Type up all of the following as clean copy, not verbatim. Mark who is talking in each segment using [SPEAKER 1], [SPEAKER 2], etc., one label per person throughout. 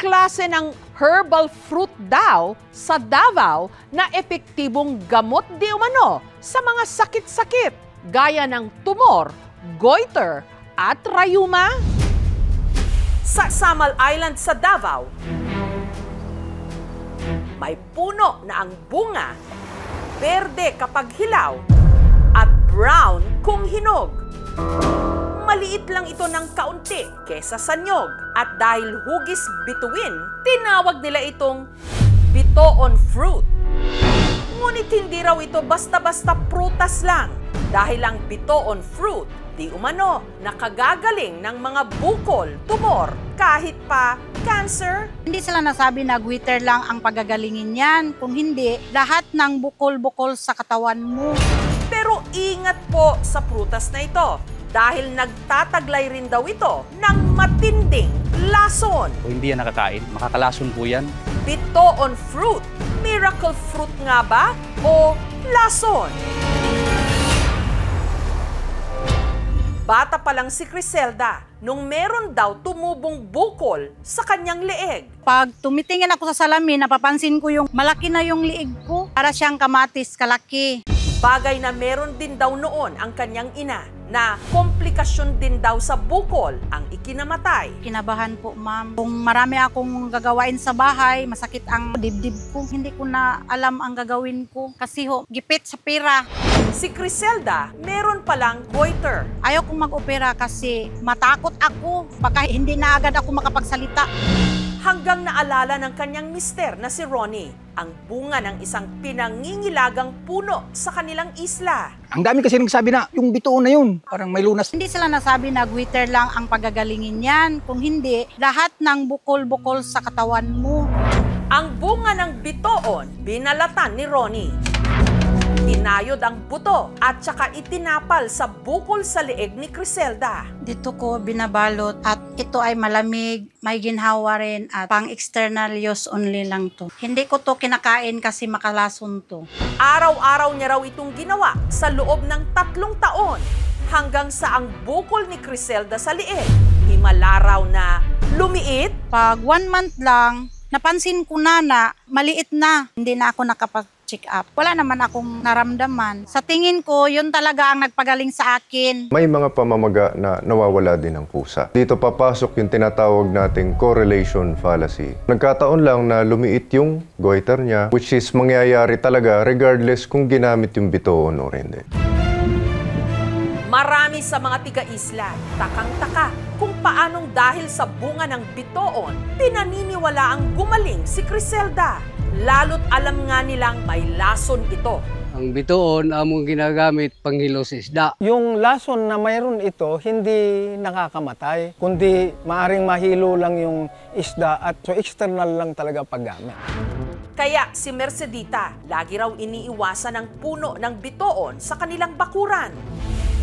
[SPEAKER 1] klase ng herbal fruit daw sa Davao na epektibong gamot di umano sa mga sakit-sakit gaya ng tumor, goiter at rayuma? Sa Samal Island sa Davao, may puno na ang bunga, berde kapag hilaw at brown kung hinog. Maliit lang ito ng kaunti kesa sa nyog at dahil hugis bituin, tinawag nila itong bitoon fruit. Ngunit hindi raw ito basta-basta prutas lang dahil ang bitoon fruit di umano nakagagaling ng mga bukol, tumor, kahit pa cancer.
[SPEAKER 2] Hindi sila nasabi na goiter lang ang pagagalingin yan. Kung hindi, lahat ng bukol-bukol sa katawan mo.
[SPEAKER 1] Pero ingat po sa prutas na ito dahil nagtataglay rin daw ito ng matinding lason.
[SPEAKER 3] Kung hindi yan nakakain, makakalason po yan.
[SPEAKER 1] Bitoon fruit, miracle fruit nga ba o lason? Bata pa lang si Criselda nung meron daw tumubong bukol sa kanyang leeg.
[SPEAKER 2] Pag tumitingin ako sa salamin, napapansin ko yung malaki na yung liig ko. Para siyang kamatis, kalaki.
[SPEAKER 1] Bagay na meron din daw noon ang kanyang ina na komplikasyon din daw sa bukol ang ikinamatay.
[SPEAKER 2] Kinabahan po, ma'am. Kung marami akong gagawain sa bahay, masakit ang dibdib ko. Hindi ko na alam ang gagawin ko kasi gipit sa pera.
[SPEAKER 1] Si Criselda, meron palang goiter.
[SPEAKER 2] Ayaw kong mag-opera kasi matakot ako. Baka hindi na agad ako makapagsalita.
[SPEAKER 1] Hanggang naalala ng kanyang mister na si Ronnie ang bunga ng isang pinangingilagang puno sa kanilang isla.
[SPEAKER 4] Ang dami kasi nagsabi na yung bituon na yun, parang may lunas.
[SPEAKER 2] Hindi sila nasabi na goiter lang ang pagagalingin yan. Kung hindi, lahat ng bukol-bukol sa katawan mo.
[SPEAKER 1] Ang bunga ng bitoon, binalatan ni Ronnie. Tinayod ang buto at saka itinapal sa bukol sa leeg ni Criselda.
[SPEAKER 2] Dito ko binabalot at ito ay malamig, may ginhawa rin at pang external use only lang to. Hindi ko to kinakain kasi makalason to.
[SPEAKER 1] Araw-araw niya raw itong ginawa sa loob ng 3 taon hanggang sa ang bukol ni Criselda sa leeg himala raw na lumiit.
[SPEAKER 2] Pag 1 month lang, napansin ko na maliit na. Hindi na ako nakapag-check up. Wala naman akong naramdaman. Sa tingin ko, yun talaga ang nagpagaling sa akin.
[SPEAKER 5] May mga pamamaga na nawawala din ng pusa. Dito papasok yung tinatawag nating correlation fallacy. Nagkataon lang na lumiit yung goiter niya, which is mangyayari talaga regardless kung ginamit yung bitoon o hindi.
[SPEAKER 1] Marami sa mga tiga-isla, takang-taka kung paanong dahil sa bunga ng bitoon, pinaniniwala ang gumaling si Criselda. Lalo't alam nga nilang may lason ito.
[SPEAKER 6] Ang bitoon among ginagamit panghilo sa isda.
[SPEAKER 4] Yung lason na mayroon ito, hindi nakakamatay, kundi maaring mahilo lang yung isda at so external lang talaga paggamit.
[SPEAKER 1] Kaya si Mercedita, lagi raw iniiwasan ang puno ng bitoon sa kanilang bakuran.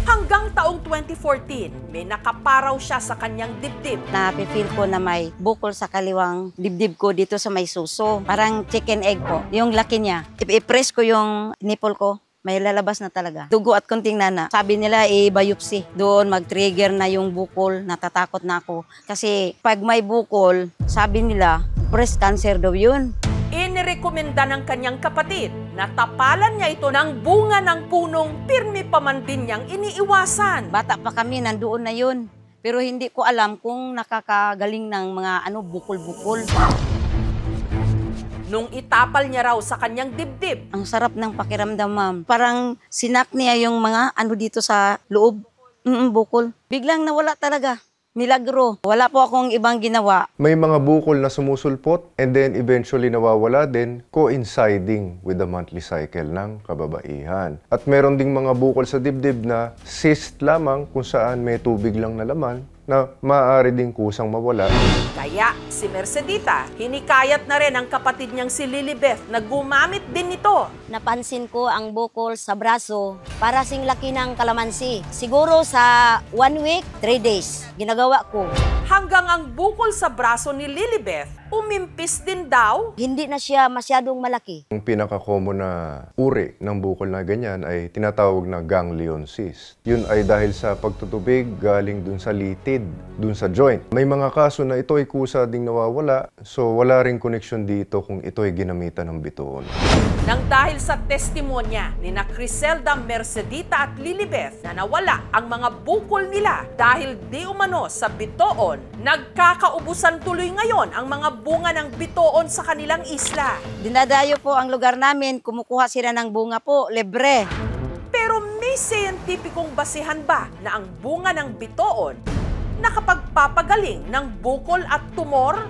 [SPEAKER 1] Hanggang taong 2014, may nakaparaw siya sa kanyang dibdib.
[SPEAKER 7] Napipil ko na may bukol sa kaliwang dibdib ko dito sa may suso. Parang chicken egg po. Yung laki niya. I-press ko yung nipple ko, may lalabas na talaga. Dugo at kunting nana. Sabi nila, biopsy. Doon mag-trigger na yung bukol. Natatakot na ako. Kasi pag may bukol, sabi nila, breast cancer daw yun.
[SPEAKER 1] Inirekomenda ng kanyang kapatid na tapalan niya ito ng bunga ng punong pirmi pa man din niyang iniiwasan.
[SPEAKER 7] Bata pa kami, nandoon na yun. Pero hindi ko alam kung nakakagaling ng mga bukol-bukol.
[SPEAKER 1] Nung itapal niya raw sa kanyang dibdib.
[SPEAKER 7] Ang sarap ng pakiramdam, ma'am. Parang sinak niya yung mga dito sa loob. Bukol. Biglang nawala talaga. Milagro. Wala po akong ibang ginawa.
[SPEAKER 5] May mga bukol na sumusulpot and then eventually nawawala din coinciding with the monthly cycle ng kababaihan. At meron ding mga bukol sa dibdib na cyst lamang kung saan may tubig lang na laman na maaari ding kusang mawala.
[SPEAKER 1] Kaya si Mercedita, hinikayat na rin ang kapatid niyang si Lilibeth na gumamit din nito.
[SPEAKER 8] Napansin ko ang bukol sa braso para sing laki ng kalamansi. Siguro sa 1 week, 3 days, ginagawa ko.
[SPEAKER 1] hanggang ang bukol sa braso ni Lilibeth umimpis din daw.
[SPEAKER 8] Hindi na siya masyadong malaki.
[SPEAKER 5] Ang pinaka-common na uri ng bukol na ganyan ay tinatawag na ganglion cyst. Yun ay dahil sa pagtutubig galing dun sa litid, dun sa joint. May mga kaso na ito ay kusa ding nawawala, so wala ring koneksyon dito kung ito ay ginamitan ng bitoon.
[SPEAKER 1] Nang dahil sa testimonya ni na Criselda, Mercedita at Lilibeth na nawala ang mga bukol nila dahil di umano sa bitoon, nagkakaubusan tuloy ngayon ang mga bunga ng bitoon sa kanilang isla.
[SPEAKER 7] Dinadayo po ang lugar namin, kumukuha sila ng bunga po, libre.
[SPEAKER 1] Pero may siyentipikong basihan ba na ang bunga ng bitoon nakapagpapagaling ng bukol at tumor?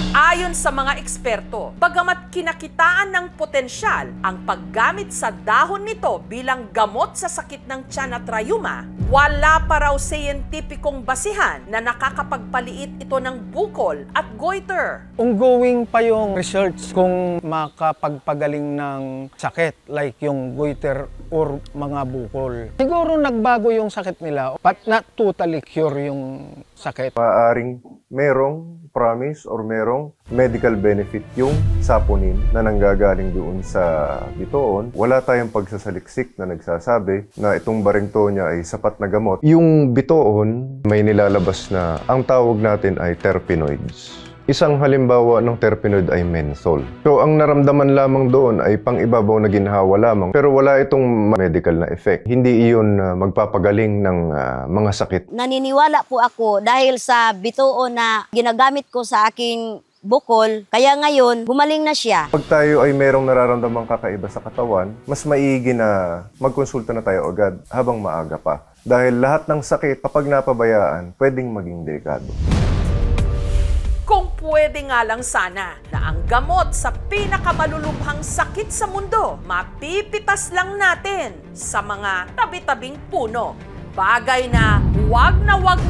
[SPEAKER 1] Ayon sa mga eksperto, bagamat kinakitaan ng potensyal ang paggamit sa dahon nito bilang gamot sa sakit ng tiyan at rayuma, wala pa raw siyentipikong basihan na nakakapagpaliit ito ng bukol at goiter.
[SPEAKER 4] Ongoing pa yung research kung makapagpagaling ng sakit like yung goiter or mga bukol. Siguro nagbago yung sakit nila but not totally cure yung sakit.
[SPEAKER 5] Maaaring merong promise or merong medical benefit yung saponin na nanggagaling doon sa bitoon. Wala tayong pagsasaliksik na nagsasabi na itong baringto niya ay sapat na gamot. Yung bitoon may nilalabas na ang tawag natin ay terpenoids. Isang halimbawa ng terpenoid ay menthol. So ang naramdaman lamang doon ay pang-ibabaw na ginhawa lamang pero wala itong medical na effect. Hindi iyon magpapagaling ng mga sakit.
[SPEAKER 8] Naniniwala po ako dahil sa bitoon na ginagamit ko sa aking bukol, kaya ngayon gumaling na siya.
[SPEAKER 5] Pag tayo ay merong nararamdamang kakaiba sa katawan, mas maigi na magkonsulta na tayo agad habang maaga pa. Dahil lahat ng sakit kapag napabayaan, pwedeng maging delikado.
[SPEAKER 1] Kung pwede nga lang sana na ang gamot sa pinakamalulubhang sakit sa mundo, mapipitas lang natin sa mga tabi-tabing puno. Bagay na wag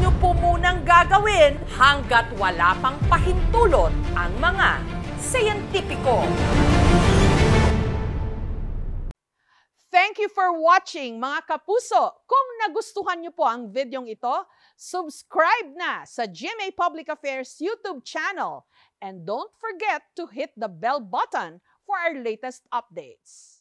[SPEAKER 1] nyo po munang gagawin hanggat wala pang pahintulot ang mga siyentipiko. Thank you for watching, mga kapuso. Kung nagustuhan nyo po ang videong ito, subscribe na sa GMA Public Affairs YouTube channel. And don't forget to hit the bell button for our latest updates.